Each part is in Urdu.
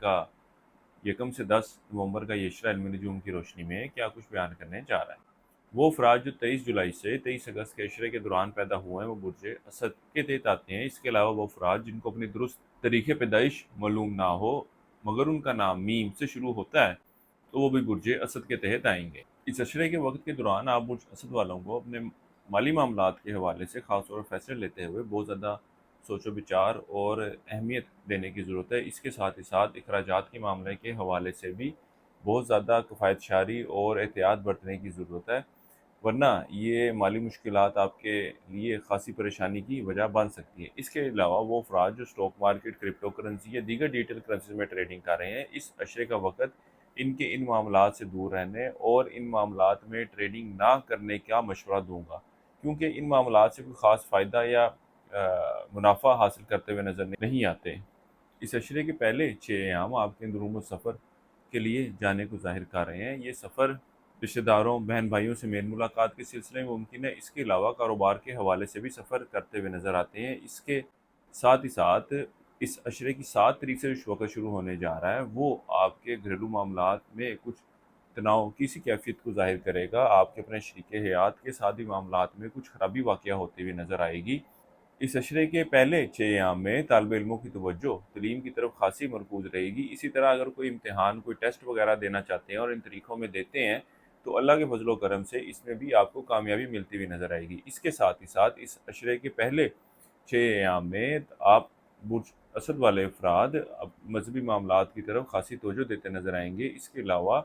کا یکم سے 10 نومبر کا یہ اشرہ علم نجوم کی روشنی میں کیا کچھ بیان کرنے جا رہا ہے۔ وہ افراد جو 23 جولائی سے 23 اگست کے اشرے کے دوران پیدا ہوئے ہیں وہ برج اسد کے تحت آتے ہیں۔ اس کے علاوہ وہ افراد جن کو اپنی درست تاریخ پیدائش معلوم نہ ہو مگر ان کا نام میم سے شروع ہوتا ہے تو وہ بھی برج اسد کے تحت آئیں گے۔ اس اشرے کے وقت کے دوران آپ برج اسد والوں کو اپنے مالی معاملات کے حوالے سے خاص طور پر فیصلے لیتے ہوئے بہت زیادہ سوچ و بچار اور اہمیت دینے کی ضرورت ہے۔ اس کے ساتھ ہی ساتھ اخراجات کے معاملے کے حوالے سے بھی بہت زیادہ کفایت شعاری اور احتیاط برتنے کی ضرورت ہے، ورنہ یہ مالی مشکلات آپ کے لیے خاصی پریشانی کی وجہ بن سکتی ہے۔ اس کے علاوہ وہ افراد جو اسٹاک مارکیٹ، کرپٹو کرنسی یا دیگر ڈیجیٹل کرنسیز میں ٹریڈنگ کر رہے ہیں، اس اشرے کا وقت ان کے ان معاملات سے دور رہنے اور ان معاملات میں ٹریڈنگ نہ کرنے کا مشورہ دوں گا، کیونکہ ان معاملات سے کوئی خاص فائدہ یا منافع حاصل کرتے ہوئے نظر نہیں آتے۔ اس اشرے کے پہلے 6 ایام آپ کے اندرون سفر کے لیے جانے کو ظاہر کر رہے ہیں۔ یہ سفر رشتہ داروں، بہن بھائیوں سے میل ملاقات کے سلسلے میں ممکن ہے۔ اس کے علاوہ کاروبار کے حوالے سے بھی سفر کرتے ہوئے نظر آتے ہیں۔ اس کے ساتھ ہی ساتھ اس اشرے کی 7 تاریخ سے جو وقت شروع ہونے جا رہا ہے وہ آپ کے گھریلو معاملات میں کچھ تناؤ کی سی کیفیت کو ظاہر کرے گا۔ آپ کے اپنے شریک حیات کے ساتھ بھی معاملات میں کچھ خرابی واقعہ ہوتے ہوئے نظر آئے گی۔ اس اشرے کے پہلے 6 ایام میں طالب علموں کی توجہ تعلیم کی طرف خاصی مرکوز رہے گی۔ اسی طرح اگر کوئی امتحان، کوئی ٹیسٹ وغیرہ دینا چاہتے ہیں اور ان طریقوں میں دیتے ہیں تو اللہ کے فضل و کرم سے اس میں بھی آپ کو کامیابی ملتی ہوئی نظر آئے گی۔ اس کے ساتھ ہی ساتھ اس اشرے کے پہلے 6 ایام میں آپ برج اسد والے افراد مذہبی معاملات کی طرف خاصی توجہ دیتے نظر آئیں گے۔ اس کے علاوہ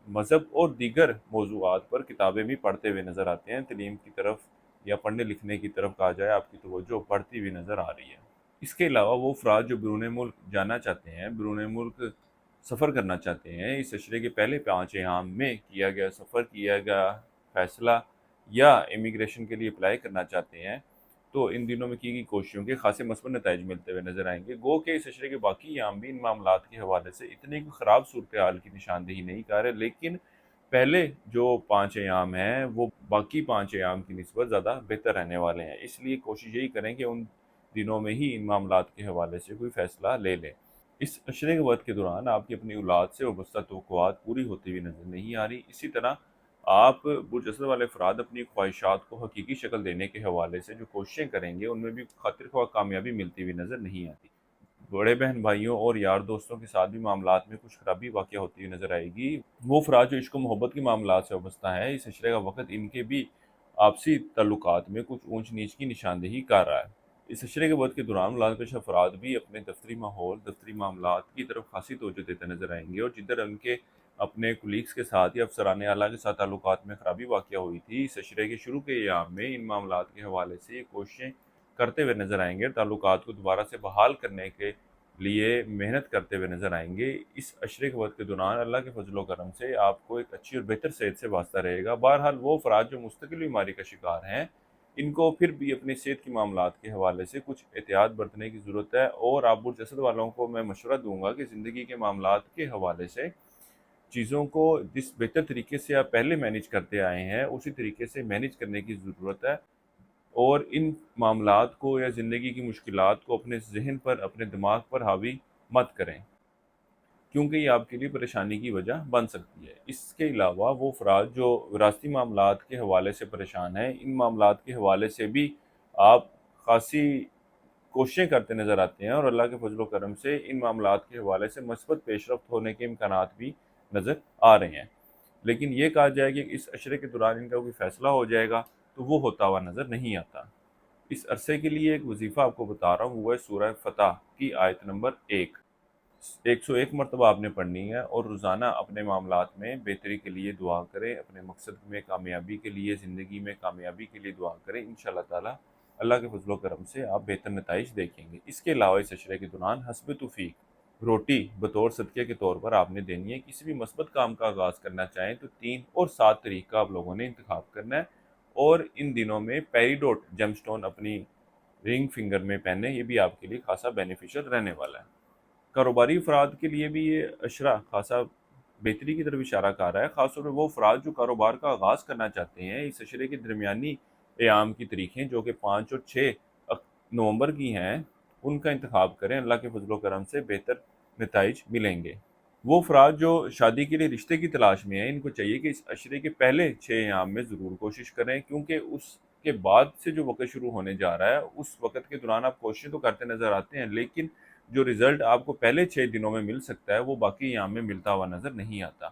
مذہب اور دیگر موضوعات پر کتابیں بھی پڑھتے ہوئے نظر آتے ہیں۔ تعلیم کی طرف یا پڑھنے لکھنے کی طرف کہا جائے آپ کی توجہ بڑھتی ہوئی نظر آ رہی ہے۔ اس کے علاوہ وہ افراد جو بیرون ملک جانا چاہتے ہیں، بیرون ملک سفر کرنا چاہتے ہیں، اس اشرے کے پہلے 5 ایام میں کیا گیا سفر، کیا گیا فیصلہ یا امیگریشن کے لیے اپلائی کرنا چاہتے ہیں تو ان دنوں میں کی گئی کوششوں کے خاصے مثبت نتائج ملتے ہوئے نظر آئیں گے۔ گو کہ اس اشرے کے باقی ایام بھی ان معاملات کے حوالے سے اتنی کوئی خراب صورتحال کی نشاندہی نہیں کر رہے، لیکن پہلے جو 5 ایام ہیں وہ باقی 5 ایام کی نسبت زیادہ بہتر رہنے والے ہیں۔ اس لیے کوشش یہی کریں کہ ان دنوں میں ہی ان معاملات کے حوالے سے کوئی فیصلہ لے لیں۔ اس اشرے کے وقت کے دوران آپ کی اپنی اولاد سے وابستہ توقعات پوری ہوتی ہوئی نظر نہیں آ رہی۔ اسی طرح آپ برج اسد والے افراد اپنی خواہشات کو حقیقی شکل دینے کے حوالے سے جو کوششیں کریں گے ان میں بھی خاطر خواہ کامیابی ملتی ہوئی نظر نہیں آتی۔ بڑے بہن بھائیوں اور یار دوستوں کے ساتھ بھی معاملات میں کچھ خرابی واقع ہوتی ہوئی نظر آئے گی۔ وہ افراد جو عشق و محبت کے معاملات سے وابستہ ہیں، اس اشرے کا وقت ان کے بھی آپسی تعلقات میں کچھ اونچ نیچ کی نشاندہی کر رہا ہے۔ اس اشرے کے وقت کے دوران ملازمش افراد بھی اپنے دفتری ماحول، دفتری معاملات کی طرف خاصی توجہ دیتے نظر آئیں گے، اور جدھر ان کے اپنے کولیگز کے ساتھ یا افسران اعلیٰ کے ساتھ تعلقات میں خرابی واقع ہوئی تھی، اس اشرے کے شروع کے ایام میں ان معاملات کے حوالے سے یہ کوششیں کرتے ہوئے نظر آئیں گے، تعلقات کو دوبارہ سے بحال کرنے کے لیے محنت کرتے ہوئے نظر آئیں گے۔ اس اشرے کے وقت کے دوران اللہ کے فضل و کرم سے آپ کو ایک اچھی اور بہتر صحت سے واسطہ رہے گا۔ بہرحال وہ افراد جو مستقل بیماری کا شکار ہیں ان کو پھر بھی اپنی صحت کے معاملات کے حوالے سے کچھ احتیاط برتنے کی ضرورت ہے، اور آپ برج اسد والوں کو میں مشورہ دوں گا کہ زندگی کے معاملات کے حوالے سے چیزوں کو جس بہتر طریقے سے آپ پہلے مینیج کرتے آئے ہیں اسی طریقے سے مینیج کرنے کی ضرورت ہے، اور ان معاملات کو یا زندگی کی مشکلات کو اپنے ذہن پر، اپنے دماغ پر حاوی مت کریں، کیونکہ یہ آپ کے لیے پریشانی کی وجہ بن سکتی ہے۔ اس کے علاوہ وہ افراد جو وراثتی معاملات کے حوالے سے پریشان ہیں، ان معاملات کے حوالے سے بھی آپ خاصی کوششیں کرتے نظر آتے ہیں، اور اللہ کے فضل و کرم سے ان معاملات کے حوالے سے مثبت پیش رفت ہونے کے امکانات بھی نظر آ رہے ہیں۔ لیکن یہ کہا جائے کہ اس اشرے کے دوران ان کا کوئی فیصلہ ہو جائے گا تو وہ ہوتا ہوا نظر نہیں آتا۔ اس عرصے کے لیے ایک وظیفہ آپ کو بتا رہا ہوں، وہ ہے سورہ فتح کی آیت نمبر 101 مرتبہ آپ نے پڑھنی ہے، اور روزانہ اپنے معاملات میں بہتری کے لیے دعا کریں، اپنے مقصد میں کامیابی کے لیے، زندگی میں کامیابی کے لیے دعا کریں۔ انشاءاللہ تعالی اللہ کے فضل و کرم سے آپ بہتر نتائج دیکھیں گے۔ اس کے علاوہ اس اشرے کے دوران حسب توفیق روٹی بطور صدقے کے طور پر آپ نے دینی ہے۔ کسی بھی مثبت کام کا آغاز کرنا چاہیں تو 3 اور 7 تاریخ کا آپ لوگوں نے انتخاب کرنا ہے، اور ان دنوں میں پیریڈوٹ جیم سٹون اپنی رنگ فنگر میں پہنیں، یہ بھی آپ کے لیے خاصا بینیفیشل رہنے والا ہے۔ کاروباری افراد کے لیے بھی یہ اشرہ خاصا بہتری کی طرف اشارہ کر رہا ہے، خاص طور پہ وہ افراد جو کاروبار کا آغاز کرنا چاہتے ہیں۔ اس اشرے کے درمیانی ایام کی تاریخیں جو کہ 5 اور 6 نومبر کی ہیں، ان کا انتخاب کریں، اللہ کے فضل و کرم سے بہتر نتائج ملیں گے۔ وہ افراد جو شادی کے لیے رشتے کی تلاش میں ہیں، ان کو چاہیے کہ اس عشرے کے پہلے 6 ایام میں ضرور کوشش کریں، کیونکہ اس کے بعد سے جو وقت شروع ہونے جا رہا ہے اس وقت کے دوران آپ کوششیں تو کرتے نظر آتے ہیں، لیکن جو رزلٹ آپ کو پہلے 6 دنوں میں مل سکتا ہے وہ باقی ایام میں ملتا ہوا نظر نہیں آتا۔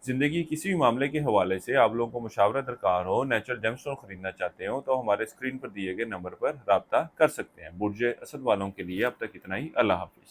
زندگی کسی بھی معاملے کے حوالے سے آپ لوگوں کو مشاورہ درکار ہو، نیچرل جیم اسٹون خریدنا چاہتے ہو تو ہمارے اسکرین پر دیے گئے نمبر پر رابطہ کر سکتے ہیں۔ برج اسد والوں کے لیے اب تک اتنا ہی۔ اللہ حافظ۔